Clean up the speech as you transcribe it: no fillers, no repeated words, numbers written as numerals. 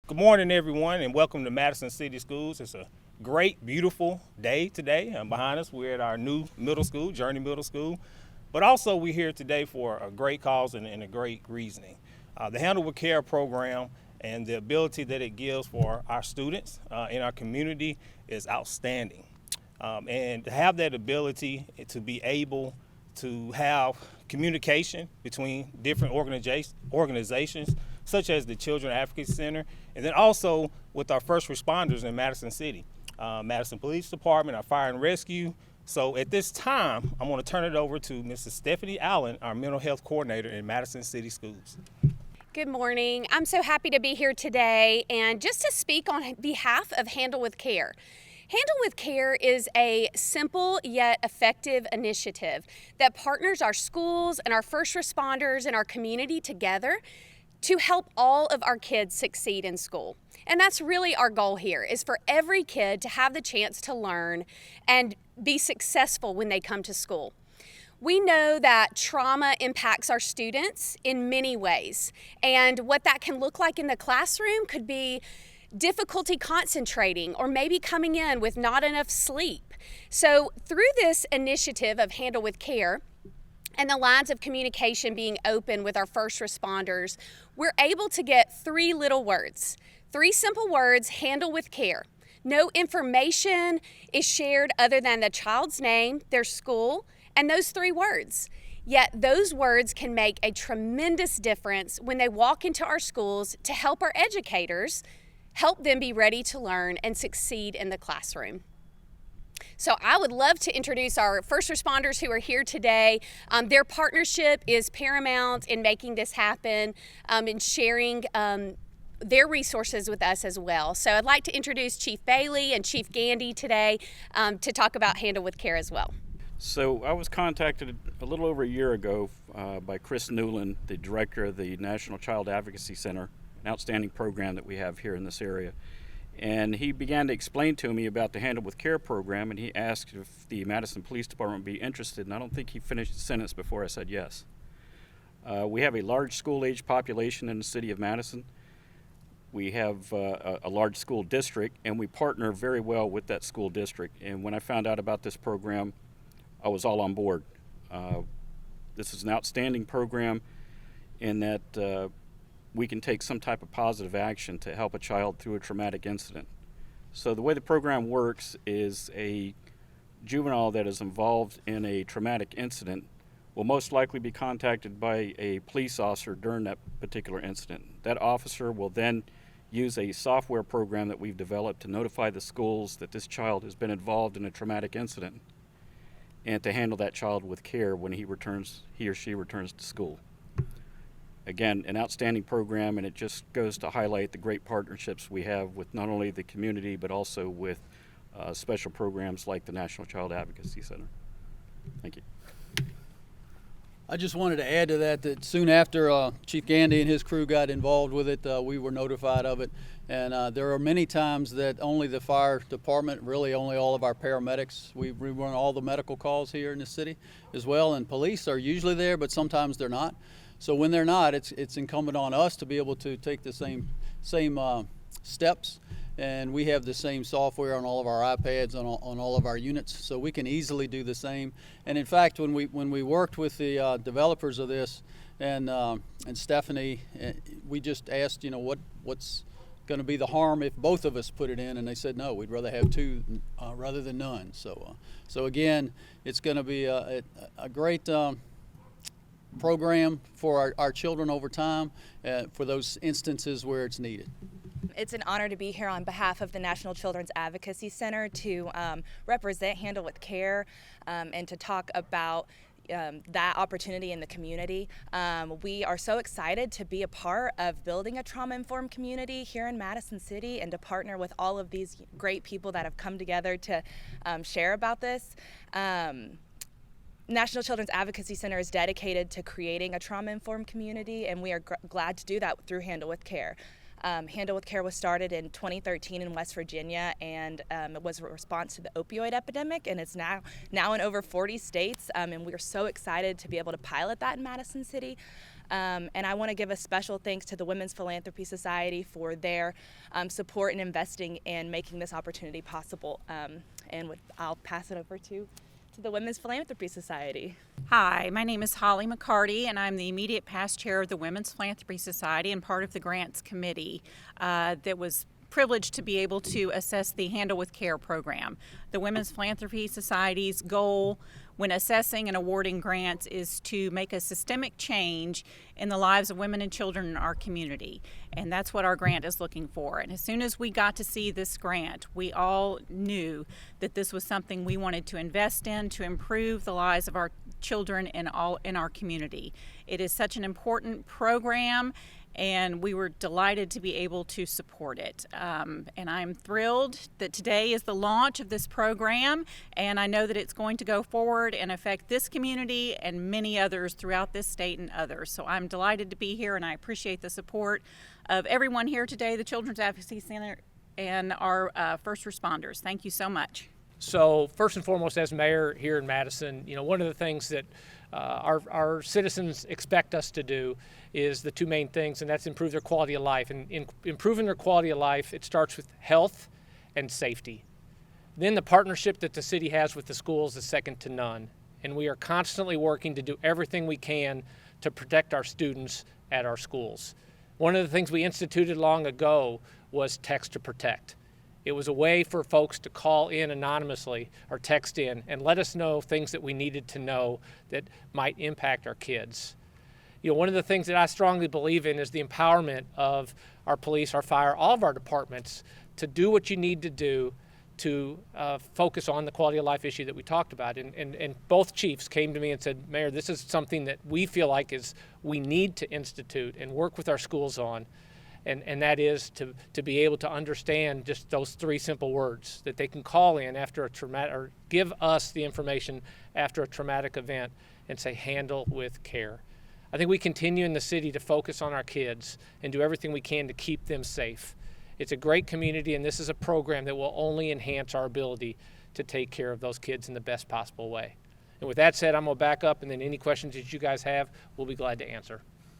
Good morning, everyone, and welcome to Madison City Schools. It's a great, beautiful day today. Behind us, we're at our new middle school, Journey Middle School. But also, we're here today for a great cause and a great reasoning. The Handle with Care program and the ability that it gives for our students in our community is outstanding. And to have that ability to be able to have communication between different organizations such as the Children Advocacy Center, and then also with our first responders in Madison City, Madison Police Department, our Fire and Rescue. So at this time, I'm going to turn it over to Mrs. Stephanie Allen, our Mental Health Coordinator in Madison City Schools. Good morning. I'm so happy to be here today and just to speak on behalf of Handle with Care. Handle with Care is a simple yet effective initiative that partners our schools and our first responders and our community together to help all of our kids succeed in school. And that's really our goal here, is for every kid to have the chance to learn and be successful when they come to school. We know that trauma impacts our students in many ways, and what that can look like in the classroom could be difficulty concentrating or maybe coming in with not enough sleep. So through this initiative of Handle with Care and the lines of communication being open with our first responders, we're able to get three simple words, Handle with Care. No information is shared other than the child's name, their school, and those three words. Yet those words can make a tremendous difference when they walk into our schools to help our educators help them be ready to learn and succeed in the classroom. So I would love to introduce our first responders who are here today. Their partnership is paramount in making this happen and sharing their resources with us as well. So I'd like to introduce Chief Bailey and Chief Gandy today to talk about Handle with Care as well. So I was contacted a little over a year ago by Chris Newland, the director of the National Child Advocacy Center, an outstanding program that we have here in this area. And he began to explain to me about the Handle with Care program, and he asked if the Madison Police Department would be interested, and I don't think he finished the sentence before I said yes. We have a large school-age population in the city of Madison. We have a large school district, and we partner very well with that school district. And when I found out about this program, I was all on board. This is an outstanding program in that we can take some type of positive action to help a child through a traumatic incident. So the way the program works is a juvenile that is involved in a traumatic incident will most likely be contacted by a police officer during that particular incident. That officer will then use a software program that we've developed to notify the schools that this child has been involved in a traumatic incident and to handle that child with care when he or she returns to school. Again, an outstanding program, and it just goes to highlight the great partnerships we have with not only the community but also with special programs like the National Child Advocacy Center. Thank you. I just wanted to add to that soon after Chief Gandy and his crew got involved with it, we were notified of it. And there are many times that only the fire department, really only all of our paramedics, we run all the medical calls here in the city as well, and police are usually there, but sometimes they're not. So when they're not, it's incumbent on us to be able to take the same steps, and we have the same software on all of our iPads on all of our units, so we can easily do the same. And in fact, when we worked with the developers of this and Stephanie, we just asked, what's going to be the harm if both of us put it in, and they said no, we'd rather have two rather than none. So again, it's going to be a great program for our children over time for those instances where it's needed. It's an honor to be here on behalf of the National Children's Advocacy Center to represent Handle with Care and to talk about that opportunity in the community. We are so excited to be a part of building a trauma-informed community here in Madison City and to partner with all of these great people that have come together to share about this. National Children's Advocacy Center is dedicated to creating a trauma-informed community, and we are glad to do that through Handle with Care. Handle with Care was started in 2013 in West Virginia, and it was a response to the opioid epidemic, and it's now in over 40 states, and we're so excited to be able to pilot that in Madison City. And I want to give a special thanks to the Women's Philanthropy Society for their support and investing in making this opportunity possible. I'll pass it over to the Women's Philanthropy Society. Hi, my name is Holly McCarty, and I'm the immediate past chair of the Women's Philanthropy Society and part of the grants committee that was privileged to be able to assess the Handle with Care program. The Women's Philanthropy Society's goal when assessing and awarding grants is to make a systemic change in the lives of women and children in our community. And that's what our grant is looking for. And as soon as we got to see this grant, we all knew that this was something we wanted to invest in to improve the lives of our children in our community. It is such an important program, and we were delighted to be able to support it. And I'm thrilled that today is the launch of this program, and I know that it's going to go forward and affect this community and many others throughout this state and others. So I'm delighted to be here, and I appreciate the support of everyone here today, the Children's Advocacy Center, and our first responders. Thank you so much. So first and foremost, as mayor here in Madison, one of the things that our citizens expect us to do is the two main things, and that's improve their quality of life. And in improving their quality of life, it starts with health and safety. Then the partnership that the city has with the schools is second to none. And we are constantly working to do everything we can to protect our students at our schools. One of the things we instituted long ago was Text to Protect. It was a way for folks to call in anonymously or text in and let us know things that we needed to know that might impact our kids. One of the things that I strongly believe in is the empowerment of our police, our fire, all of our departments to do what you need to do to focus on the quality of life issue that we talked about. And both chiefs came to me and said, Mayor, this is something that we feel like we need to institute and work with our schools on. And that is to be able to understand just those three simple words, that they can call in after a traumatic, or give us the information after a traumatic event and say, handle with care. I think we continue in the city to focus on our kids and do everything we can to keep them safe. It's a great community, and this is a program that will only enhance our ability to take care of those kids in the best possible way. And with that said, I'm going to back up, and then any questions that you guys have, we'll be glad to answer.